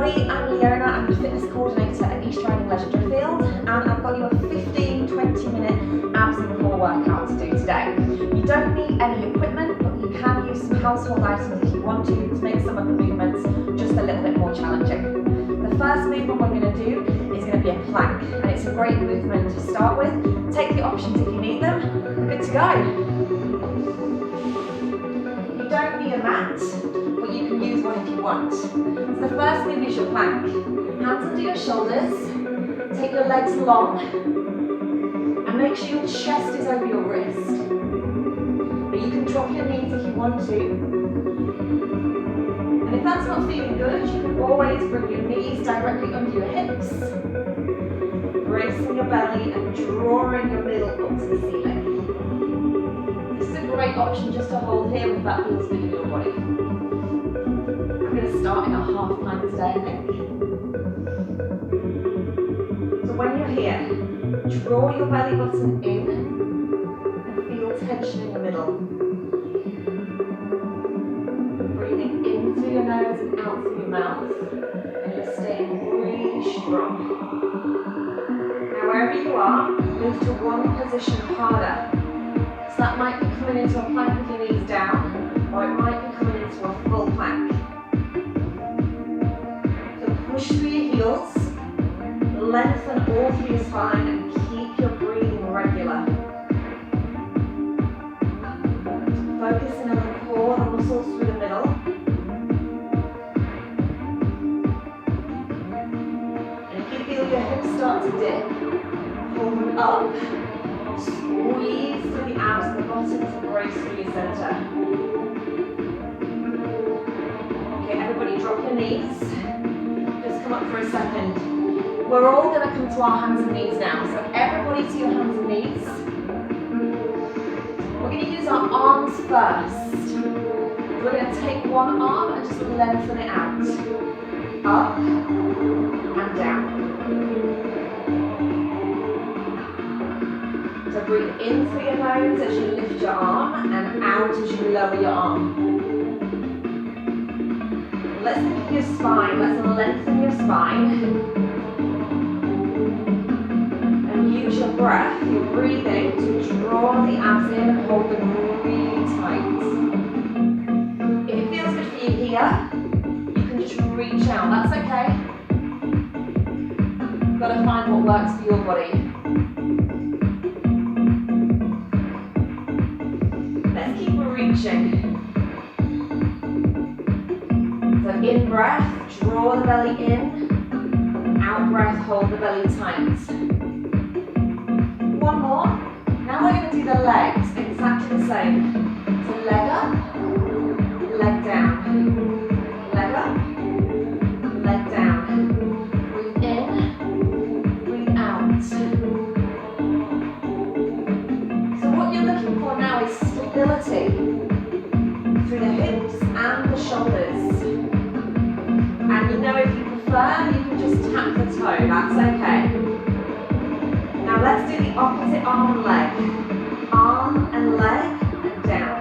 everybody, I'm Leona, I'm the fitness coordinator at East Riding Leisure Field, and I've got you a 15-20 minute abs and core workout to do today. You don't need any equipment, but you can use some household items if you want to make some of the movements just a little bit more challenging. The first movement we're going to do is going to be a plank, and it's a great movement to start with. Take the options if you need them. Good to go. You don't need a mat, but you can use one if you want. So the first move is your plank. Hands under your shoulders, take your legs long, and make sure your chest is over your wrist. But you can drop your knees if you want to. And if that's not feeling good, you can always bring your knees directly under your hips, bracing your belly and drawing your middle up to the ceiling. This is a great option just to hold here if that feels good in your body. I'm going to start in a half plank today, I think. So when you're here, draw your belly button in and feel tension in the middle. Breathing in through your nose and out through your mouth. And you're staying really strong. Now wherever you are, move to one position harder. So that might be coming into a plank with your knees down, or it might be coming into a full plank. Push through your heels, lengthen all through your spine, and keep your breathing regular. Focusing on the core, the muscles through the middle. And if you feel your hips start to dip, pull them up, squeeze through the abs at the bottom to brace through your center. Okay, everybody drop your knees. Come up for a second. We're all going to come to our hands and knees now. So everybody to your hands and knees. We're going to use our arms first. We're going to take one arm and just lengthen it out. Up and down. So breathe in through your nose as you lift your arm and out as you lower your arm. Let's think of your spine, let's lengthen your spine. And use your breath, your breathing, to draw the abs in and hold them really tight. If it feels good for you here, you can just reach out, that's okay. You've got to find what works for your body. Let's keep reaching. So in breath, draw the belly in. Out breath, hold the belly tight. One more. Now we're going to do the legs exactly the same. So leg up, leg down. Leg up, leg down. Breathe in, breathe out. So what you're looking for now is stability through the hips and the shoulders. And you know, if you prefer, you can just tap the toe, that's okay. Now let's do the opposite arm and leg. Arm and leg and down.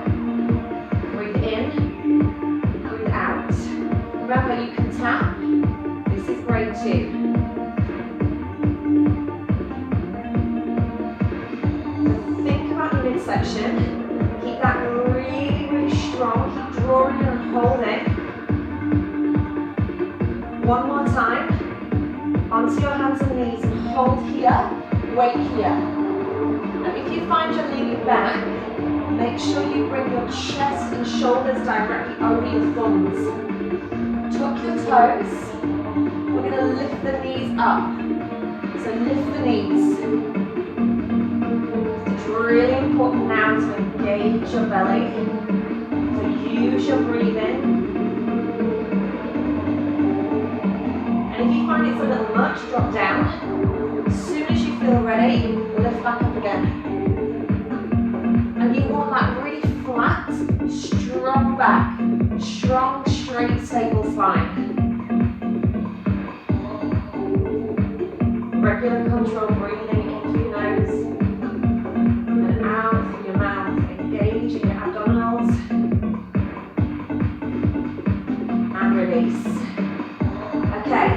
Breathe in, breathe out. Remember, you can tap. This is great too. So think about your midsection. Keep that really, really strong. Keep drawing and holding. One more time, onto your hands and knees and hold here, wait here. And if you find you're leaning back, make sure you bring your chest and shoulders directly over your thumbs. Tuck your toes. We're going to lift the knees up. So lift the knees. It's really important now to engage your belly. So use your breathing. And if you find it's a little much, drop down. As soon as you feel ready, lift back up again. And you want that really flat, strong back, strong, straight, stable spine. Regular control breathing in through your nose and out through your mouth, engaging your abdominals and release. Okay,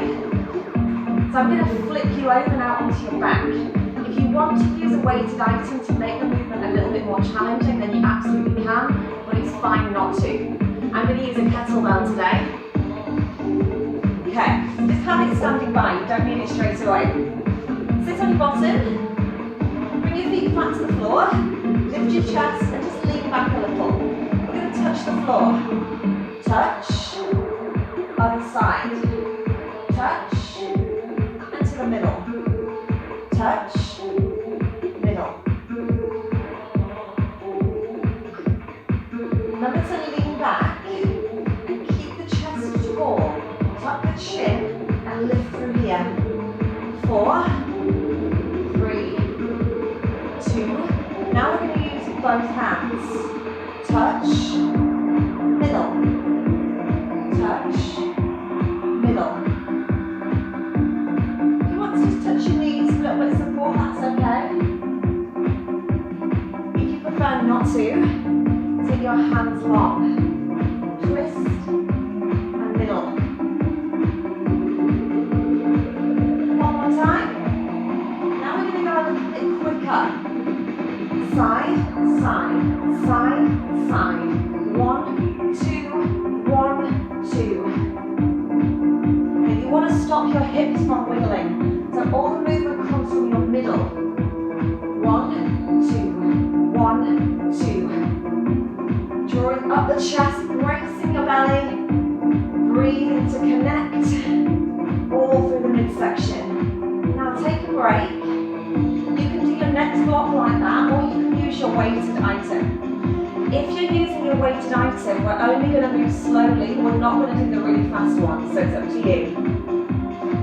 so I'm going to flip you over now onto your back. If you want to use a weighted item to make the movement a little bit more challenging, then you absolutely can, but it's fine not to. I'm going to use a kettlebell today. Okay, so just have it standing by, you don't need it straight away. Sit on your bottom, bring your feet flat to the floor, lift your chest and just lean back a little. We're going to touch the floor. Touch, other side. Touch, and to the middle. Touch, middle. Remember to lean back and keep the chest tall. Tuck the chin and lift through here. 4, 3, 2. Now we're going to use both hands. Touch, middle. Touch, middle. If you want to just touch your knees, a little bit of support, that's okay. If you prefer not to, take your hands long. Twist and middle. One more time. Now we're going to go a little bit quicker. Side, side, side, side. 1, 2, 1, 2. And you want to stop your hips from wiggling. So all the movement comes from your middle. 1, 2, 1, 2. Drawing up the chest, bracing your belly. Breathing to connect all through the midsection. Now take a break. You can do your next block like that, or you can use your weighted item. If you're using your weighted item, we're only going to move slowly. We're not going to do the really fast one, so it's up to you.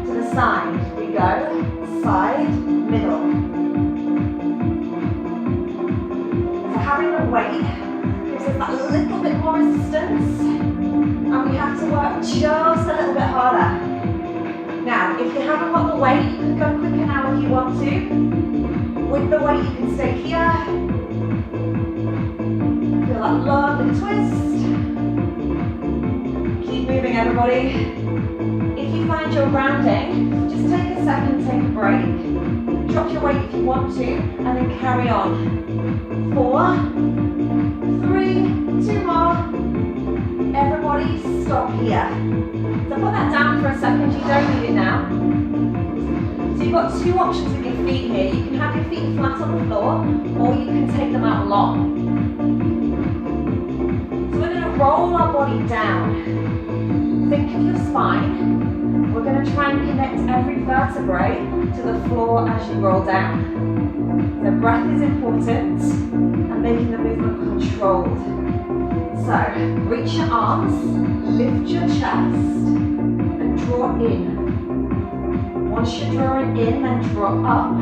To the side we go. Side, middle. So having the weight gives us that little bit more resistance, and we have to work just a little bit harder. Now, if you haven't got the weight, you can go quicker now if you want to. With the weight, you can stay here. Feel that lovely twist. Keep moving, everybody. If you find you're grounding, just take a second, take a break. Drop your weight if you want to, and then carry on. 4, 3, 2 more. Everybody stop here. So put that down for a second, you don't need it now. So you've got 2 options with your feet here. You can have your feet flat on the floor, or you can take them out long. So we're going to roll our body down. Think of your spine. We're going to try and connect every vertebrae to the floor as you roll down. The breath is important, and making the movement controlled. So, reach your arms, lift your chest, and draw in. Once you're drawing in, then draw up.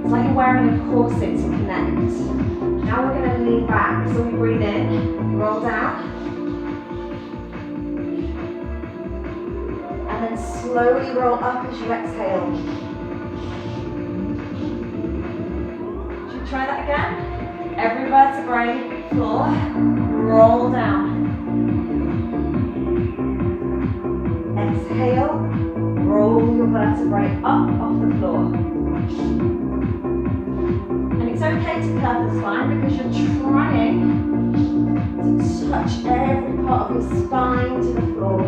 It's like you're wearing a corset to connect. Now we're going to lean back. So we breathe in, roll down, and then slowly roll up as you exhale. Should we try that again? Every vertebrae, floor, roll down. Exhale, roll your vertebrae up off the floor. And it's okay to curve the spine because you're trying to touch every part of your spine to the floor.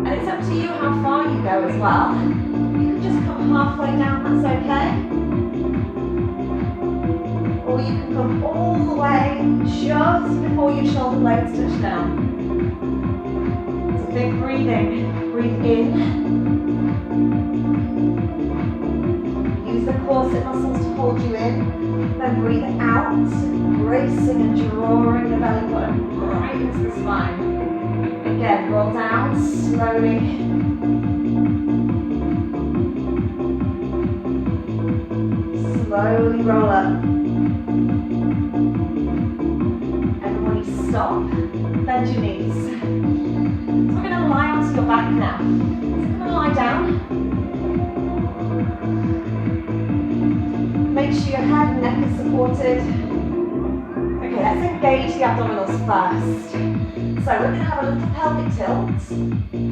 And it's up to you how far you go as well. You can just come halfway down, that's okay. Or you can come all the way just before your shoulder blades touch down. So think breathing. Breathe in. Use the corset muscles to hold you in. Then breathe out, bracing and drawing the belly button right into the spine. Again, roll down slowly. Slowly roll up. Everybody stop. Bend your knees. So we're going to lie onto your back now. So we're going to lie down. Make sure your head and neck is supported. Okay, Okay, let's engage the abdominals first. So we're going to have a little pelvic tilt,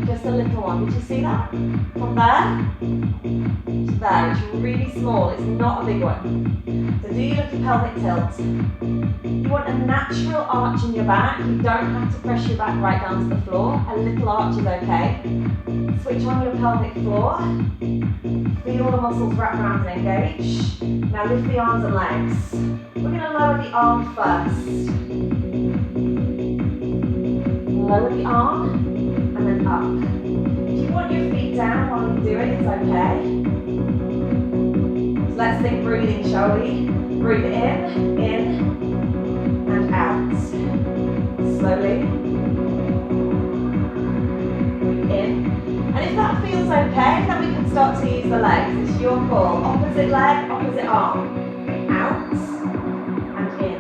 just a little one. Did you see that? From there to there, it's really small, it's not a big one. So do your little pelvic tilt. You want a natural arch in your back. You don't have to press your back right down to the floor. A little arch is okay. Switch on your pelvic floor. Feel the muscles wrap around and engage. Now lift the arms and legs. We're going to lower the arm first. Lower the arm and then up. If you want your feet down while you do it, it's okay. So let's think breathing, shall we? Breathe in, and out. Slowly. Breathe in. And if that feels okay, then we can start to use the legs. It's your call. Opposite leg, opposite arm. Out and in.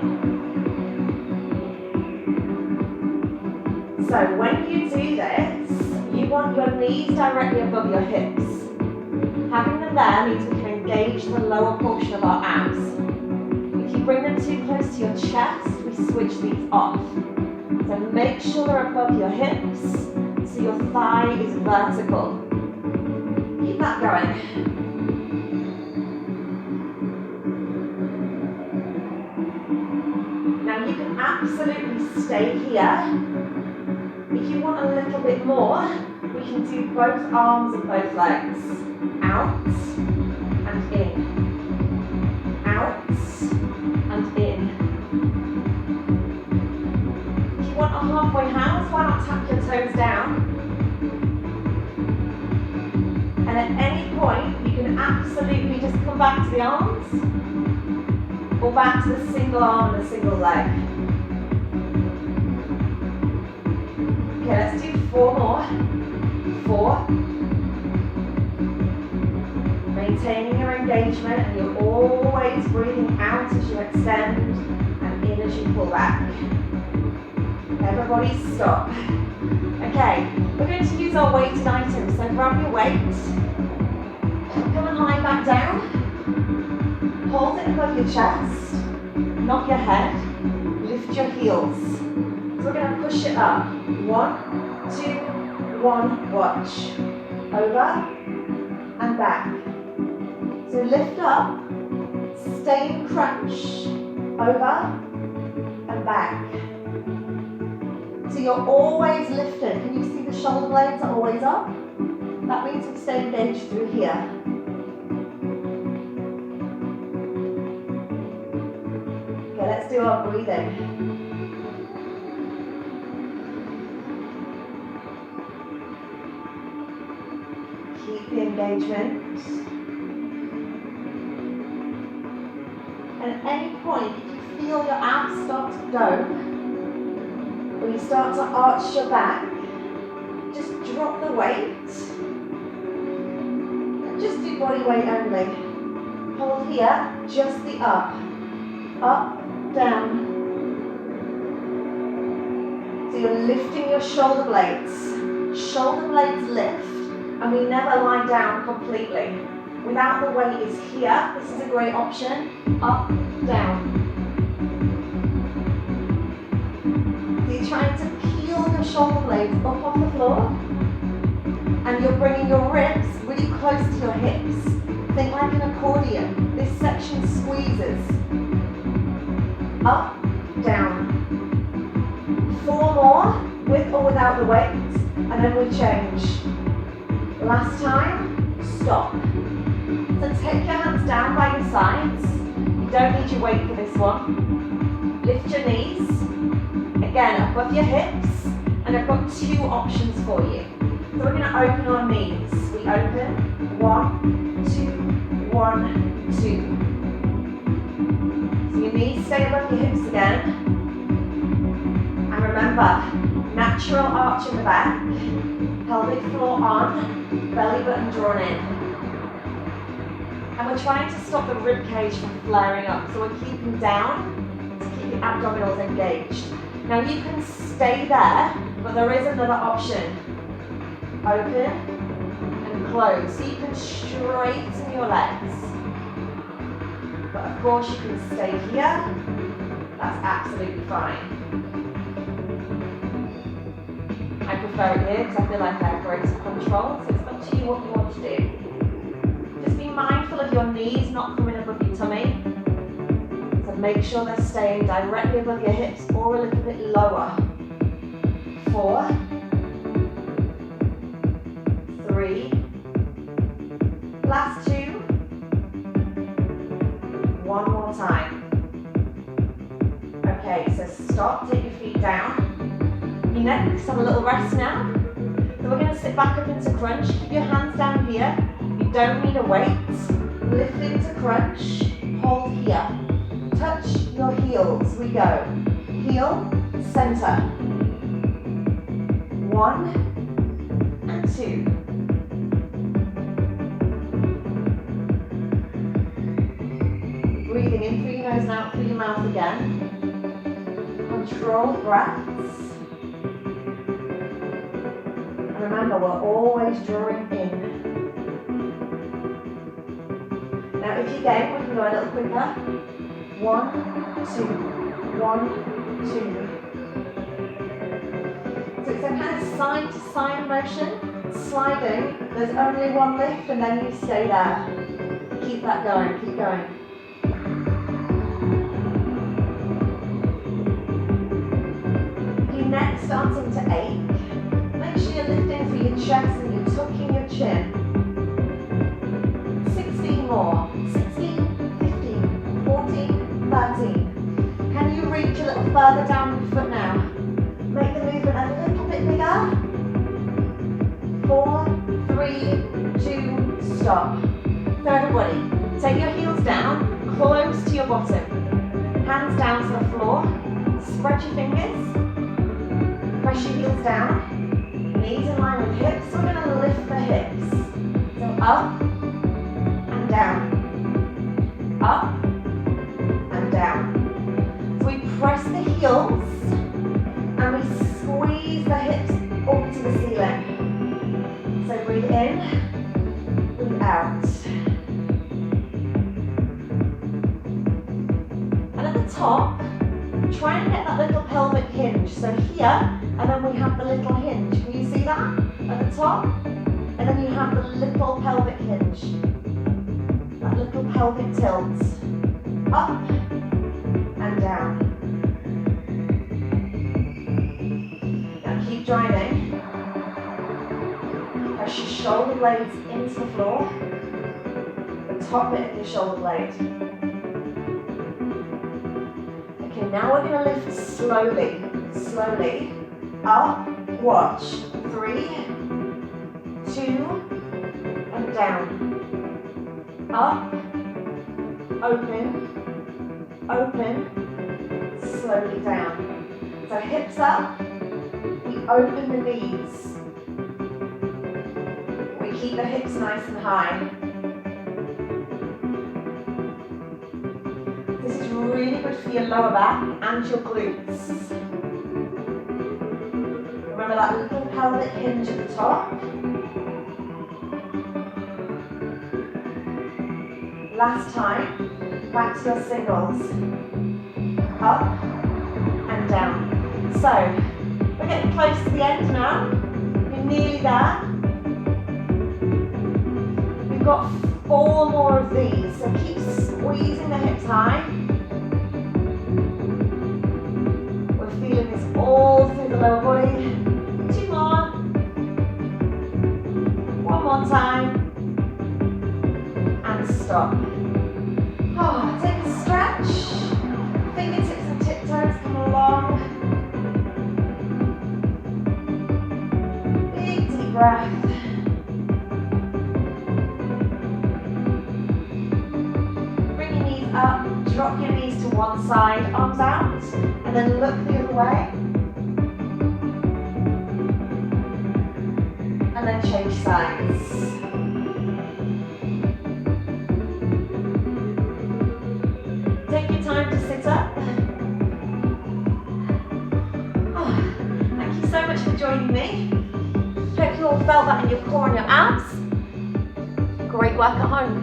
So when you do this, you want your knees directly above your hips. Having them there means we can engage the lower portion of our abs. If you bring them too close to your chest, we switch these off. So make sure they're above your hips, so your thigh is vertical. Keep that going. Now you can absolutely stay here. If you want a little bit more, we can do both arms and both legs. Out and in. Out and in. If you want a halfway house, why not tap your toes down? And at any point, you can absolutely just come back to the arms or back to the single arm and the single leg. Okay, let's do 4 more. 4. Maintaining your engagement, and you're always breathing out as you extend and in as you pull back. Everybody stop. Okay, we're going to use our weighted items. So grab your weight. Come and lie back down. Hold it above your chest. Not your head. Lift your heels. So we're going to push it up. 1, 2, 1, watch. Over and back. So lift up, stay in crunch, over and back. So you're always lifted. Can you see the shoulder blades are always up? That means we stay engaged through here. Okay, let's do our breathing. Keep the engagement. And at any point, if you feel your abs start to go, or you start to arch your back, just drop the weight. And just do body weight only. Hold here, just the up. Up, down. So you're lifting your shoulder blades. Shoulder blades lift, and we never lie down completely. Without the weight is here, this is a great option. Up, down. So you're trying to peel your shoulder blades up off the floor, and you're bringing your ribs really close to your hips. Think like an accordion. This section squeezes. Up, down. 4 more, with or without the weight, and then we change. Last time, stop. So take your hands down by your sides. You don't need your weight for this one. Lift your knees. Again, above your hips. And I've got 2 options for you. So we're going to open our knees. We open. 1, 2, 1, 2. So your knees stay above your hips again. And remember, natural arch in the back. Pelvic floor on. Belly button drawn in. And we're trying to stop the rib cage from flaring up. So we're keeping down to keep the abdominals engaged. Now you can stay there, but there is another option. Open and close. So you can straighten your legs. But of course you can stay here. That's absolutely fine. I prefer it here because I feel like I have greater control, so it's up to you what you want to do. Just be mindful of your knees not coming above your tummy. So make sure they're staying directly above your hips or a little bit lower. 4, 3, last 2, one more time. Okay, so stop, take your feet down. Your neck, have a little rest now. So we're going to sit back up into crunch. Keep your hands down here. You don't need a weight. Lift into crunch. Hold here. Touch your heels. We go. Heel, center. 1 and 2. Breathing in through your nose and out through your mouth again. Control the breaths. Remember, we're always drawing in. Now, if you game, we can go a little quicker. 1, 2, 1, 2. So it's a kind of side to side motion, sliding. There's only one lift, and then you stay there. Keep that going. Keep going. Your neck's starting to ache. Make sure you're lifting through your chest and you're tucking your chin. 16 more. 16, 15, 14, 13. Can you reach a little further down your foot now? Make the movement a little bit bigger. 4, 3, 2, stop. So everybody, take your heels down, close to your bottom. Hands down to the floor. Spread your fingers. Press your heels down. Knees in line with hips, we're going to lift the hips. So up and down. Up and down. So we press the heels and we squeeze the hips up to the ceiling. So breathe in, breathe out. And at the top, try and get that little pelvic hinge. So here, and then we have the little hinge. Can you see that at the top? And then you have the little pelvic hinge. That little pelvic tilt. Up and down. Now keep driving. Press your shoulder blades into the floor. The top bit of your shoulder blade. Okay, now we're going to lift slowly. Slowly. Up, watch. 3, 2, and down. Up, open, open, slowly down. So hips up, we open the knees. We keep the hips nice and high. This is really good for your lower back and your glutes. Remember that little pelvic hinge at the top. Last time, back to your singles. Up and down. So, we're getting close to the end now. You're nearly there. We've got 4 more of these, so keep squeezing the hips high. We're feeling this all through the lower body. 2 more. 1 more time. And stop. Oh, take a stretch. Fingertips and tiptoes come along. Big deep breath. Bring your knees up. Drop your knees to one side, arms out, and then look the other way. And then change sides. Take your time to sit up. Oh, thank you so much for joining me. Hope you all felt that in your core and your abs. Great work at home.